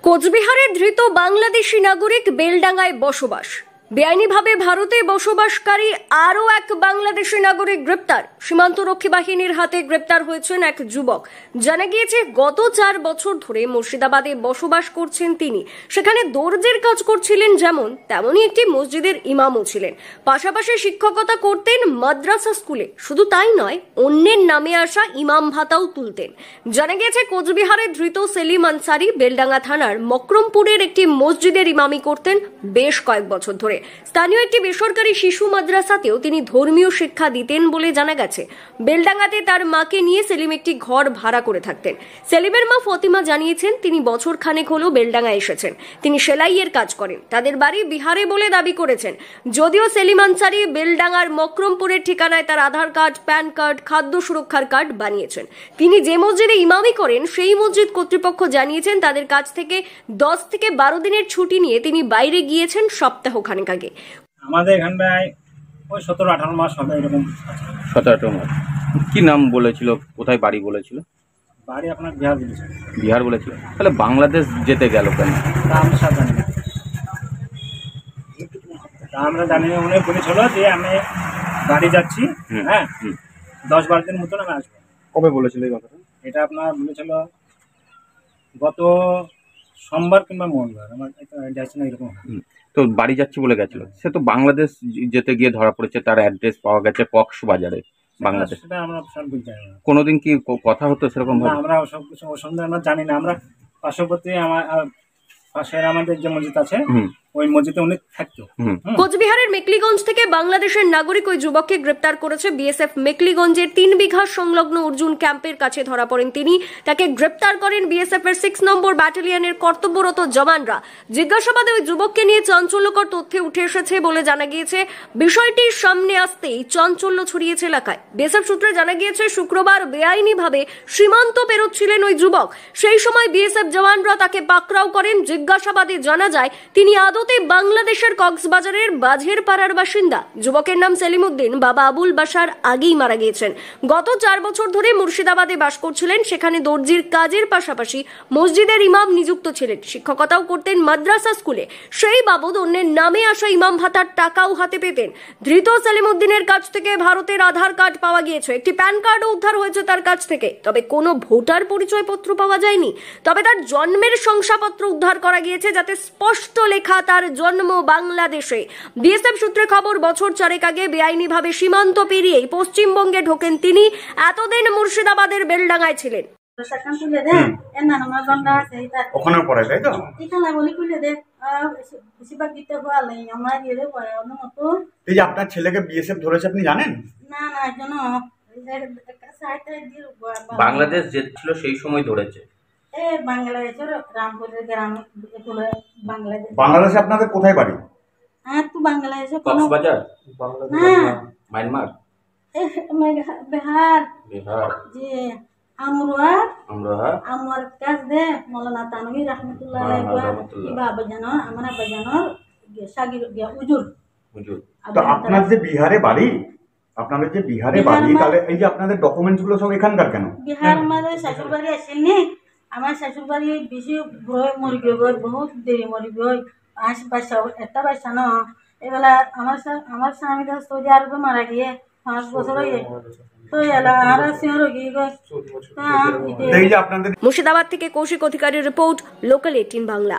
কোচবিহারের ধৃত বাংলাদেশি নাগরিক বেলডাঙ্গায় বসবাস। বেআইনিভাবে ভারতে বসবাসকারী আরও এক বাংলাদেশি নাগরিক গ্রেপ্তার। সীমান্তরক্ষী বাহিনীর হাতে গ্রেপ্তার হয়েছেন এক যুবক। জানা গিয়েছে গত 4 বছর ধরে মুর্শিদাবাদে বসবাস করছেন তিনি। সেখানে দর্জির কাজ করছিলেন, যেমন তেমনই একটি মসজিদের ইমামও ছিলেন। পাশাপাশি শিক্ষকতা করতেন মাদ্রাসা স্কুলে। শুধু তাই নয়, অন্যের নামে আসা ইমাম ভাতাও তুলতেন। জানা গিয়েছে কোচবিহারে ধৃত সেলিম আনসারি বেলডাঙ্গা থানার মকরমপুরের একটি মসজিদের ইমামি করতেন বেশ কয়েক বছর ধরে। স্থানীয় একটি বেসরকারি শিশু মাদ্রাসাতেও তিনি ধর্মীয় শিক্ষা দিতেন বলে জানা গেছে। বেলডাঙ্গাতে তার মাকে নিয়ে সেলিম একটি ঘর ভাড়া করে থাকতেন। সেলিমের মা ফতিমা জানিয়েছেন তিনি বছর খানেক হলো বেলডাঙ্গা এসেছেন। তিনি সেলাইয়ের কাজ করেন। তাদের বাড়ি বিহারে বলে দাবি করেছেন। যদিও সেলিম আনসারি বেলডাঙ্গার মকরমপুরের ঠিকানায় তার আধার কার্ড, প্যান কার্ড, খাদ্য সুরক্ষার কার্ড বানিয়েছেন। তিনি যে মসজিদে ইমামি করেন সেই মসজিদ কর্তৃপক্ষ জানিয়েছেন তাদের কাছ থেকে 10 থেকে 12 দিনের ছুটি নিয়ে তিনি বাইরে গিয়েছেন সপ্তাহখানেক আগে। আমাদের এখানটায় ওই 17-18 মাস হবে এরকম। 17-18 মাস। কি নাম বলেছিল, কোথায় বাড়ি বলেছিল? বাড়ি আপনার বিহার বলেছিল। বিহার বলেছিল। তাহলে বাংলাদেশ যেতে গেল কেন? আমরা সব জানি না। আমরা জানি না, উনি বলেছিল যে আমি বাড়ি যাচ্ছি, হ্যাঁ 10-12 দিন মতন আমি আসবো। কবে বলেছিল এই কথাটা? এটা আপনার বলেছিল গত সোমবার কিংবা মঙ্গলবার, আমার যাচ্ছে না এরকম। তো বাড়ি যাচ্ছি বলে গেছিল। সে তো বাংলাদেশ যেতে গিয়ে ধরা পড়েছে, তার অ্যাড্রেস পাওয়া গেছে কক্সবাজারে, বাংলাদেশ। সেটা আমরা সব বুঝতে জানি না। কোনোদিন কি কথা হতো সেরকম ভাবে? আমরা সব কিছু ওর সঙ্গে আমরা জানি না। আমরা পার্শ্ববর্তী পাশের আমাদের যে মসজিদ আছে ওই মসজিদে উনি থাকতো। কোচবিহারের মেকলিগঞ্জ থেকে বাংলাদেশের নাগরিক ওই যুবককে গ্রেপ্তার করেছে বিএসএফ। মেকলিগঞ্জের 3 বিঘা সংলগ্ন অর্জুন ক্যাম্পের কাছে ধরা পড়েন তিনি। তাকে গ্রেপ্তার করেন বিএসএফ এর 6 নম্বর ব্যাটালিয়নের কর্তব্যরত জওয়ানরা। জিজ্ঞাসাবাদে ওই যুবককে নিয়ে চাঞ্চল্যকর তথ্য উঠে এসেছে বলে জানা গিয়েছে। বিষয়টি সামনে আসতেই চাঞ্চল্য ছড়িয়েছে এলাকায়। বিএসএফ সূত্রে জানা গিয়েছে শুক্রবার বেআইনিভাবে সীমান্ত পেরোচ্ছিলেন ওই যুবক। সেই সময় বিএসএফ জওয়ানরা তাকে পাকড়াও করেন। জিজ্ঞাসাবাদে জানা যায় তিনি আদতে বাংলাদেশের কক্সবাজারের বাঝের পাড়ার বাসিন্দা। যুবকের নাম সেলিম উদ্দিন। বাবা আবুল বাশার আগেই মারা গিয়েছেন। গত 4 বছর ধরে মুর্শিদাবাদে বাস করছিলেন। সেখানে দর্জির কাজের পাশাপাশি মসজিদের ইমাম নিযুক্ত ছিলেন। শিক্ষকতাও করতেন মাদ্রাসা স্কুলে। সেই বাবদ অন্যের নামে আসা ইমাম ভাতার টাকাও হাতে পেতেন। ধৃত সেলিম উদ্দিনের কাছ থেকে ভারতের আধার কার্ড পাওয়া গিয়েছে। একটি প্যান কার্ডও উদ্ধার হয়েছে তার কাছ থেকে। তবে কোনো ভোটার পরিচয়পত্র পাওয়া যায়নি। তবে তার জন্মের শংসাপত্র উদ্ধার করা গিয়েছে, যাতে স্পষ্ট লেখা তার জন্ম বাংলাদেশে। বিএসএফ সূত্রে খবর, বছর 4 আগে বেআইনিভাবে সীমান্ত পেরিয়ে পশ্চিমবঙ্গে ঢোকেন তিনি। এতদিন মুর্শিদাবাদের বেলডাঙ্গায় ছিলেন। ওখানে পড়ে তাই তো? এই যে আপনার ছেলেকে বিএসএফ ধরেছে, আপনি জানেন? বাংলাদেশ যেছিল সেই সময় ধরেছে। বাংলাদেশে আপনাদের কোথায় বাড়ি? কক্সবাজার, মায়ানমার, বিহার, বিহার, জি আমরোহা, আমরাহা, কাজ দে মৌলানা তানভীর রহমাতুল্লাহ আলাইহি বাবা জানো আমরা বাজানোর সাগির হুজুর। তো আপনার যে বিহারে বাড়ি, আপনাদের যে বিহারে বাড়ি, তাহলে এই যে আপনাদের ডকুমেন্টস গুলো সব এখানকার কেন? বিহার আমাদের শ্বশুর বাড়ি আসেননি। আমার শ্বশুর বাড়ি বেশি ভয় মরি গই, বহুত দেরি মরি গই। 5 বাচ্চা, একটা বাচ্চা না। এবেলা আমার স্বামী তো সৌদি আরবে মারা গিয়ে 5 বছর হয়ে তো এলা আর সিঁড়ো গিয়ে গই। মুর্শিদাবাদ থেকে কৌশিক অধিকারীর রিপোর্ট, লোকাল 18 বাংলা।